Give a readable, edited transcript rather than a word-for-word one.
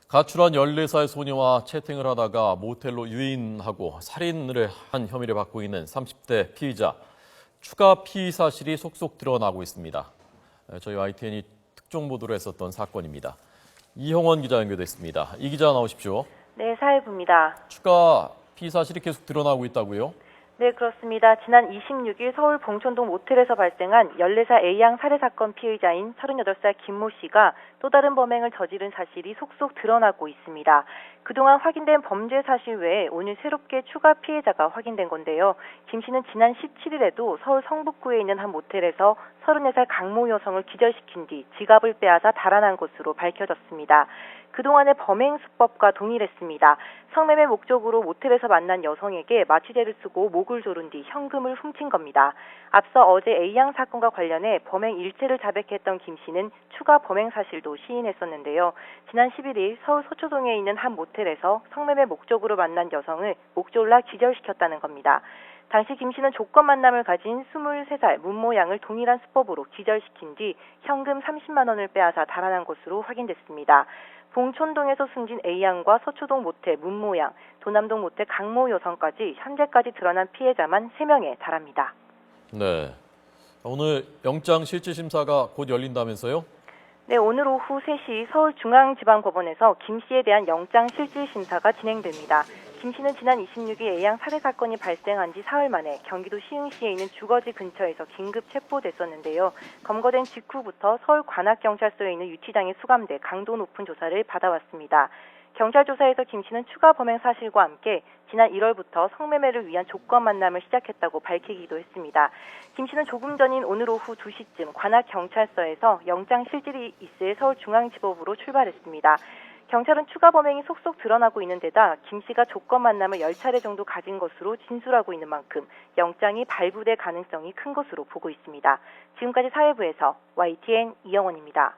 가출한 14살 소녀와 채팅을 하다가 모텔로 유인하고 살인을 한 혐의를 받고 있는 30대 피의자. 추가 피의 사실이 속속 드러나고 있습니다. 저희 YTN이 특종 보도를 했었던 사건입니다. 이형원 기자 연결됐습니다. 이 기자 나오십시오. 네, 사회부입니다. 추가 피의 사실이 계속 드러나고 있다고요? 네, 그렇습니다. 지난 26일 서울 봉천동 모텔에서 발생한 14살 A양 살해 사건 피의자인 38살 김모 씨가 또 다른 범행을 저지른 사실이 속속 드러나고 있습니다. 그동안 확인된 범죄 사실 외에 오늘 새롭게 추가 피해자가 확인된 건데요. 김 씨는 지난 17일에도 서울 성북구에 있는 한 모텔에서 34살 강모 여성을 기절시킨 뒤 지갑을 빼앗아 달아난 것으로 밝혀졌습니다. 그동안의 범행 수법과 동일했습니다. 성매매 목적으로 모텔에서 만난 여성에게 마취제를 쓰고 목을 조른 뒤 현금을 훔친 겁니다. 앞서 어제 A양 사건과 관련해 범행 일체를 자백했던 김 씨는 추가 범행 사실도 시인했었는데요. 지난 11일 서울 서초동에 있는 한 모텔에서 성매매 목적으로 만난 여성을 목 졸라 기절시켰다는 겁니다. 당시 김 씨는 조건 만남을 가진 23살 문모 양을 동일한 수법으로 기절시킨 뒤 현금 30만 원을 빼앗아 달아난 것으로 확인됐습니다. 봉천동에서 숨진 A양과 서초동 모텔 문모 양, 도남동 모텔 강모 여성까지 현재까지 드러난 피해자만 3명에 달합니다. 네. 오늘 영장실질심사가 곧 열린다면서요? 네, 오늘 오후 3시 서울중앙지방법원에서 김 씨에 대한 영장실질심사가 진행됩니다. 김 씨는 지난 26일 A양 살해 사건이 발생한 지 사흘 만에 경기도 시흥시에 있는 주거지 근처에서 긴급 체포됐었는데요. 검거된 직후부터 서울 관악경찰서에 있는 유치장에 수감돼 강도 높은 조사를 받아왔습니다. 경찰 조사에서 김 씨는 추가 범행 사실과 함께 지난 1월부터 성매매를 위한 조건 만남을 시작했다고 밝히기도 했습니다. 김 씨는 조금 전인 오늘 오후 2시쯤 관악경찰서에서 영장실질이 있을 서울중앙지법으로 출발했습니다. 경찰은 추가 범행이 속속 드러나고 있는 데다 김 씨가 조건 만남을 10차례 정도 가진 것으로 진술하고 있는 만큼 영장이 발부될 가능성이 큰 것으로 보고 있습니다. 지금까지 사회부에서 YTN 이영원입니다.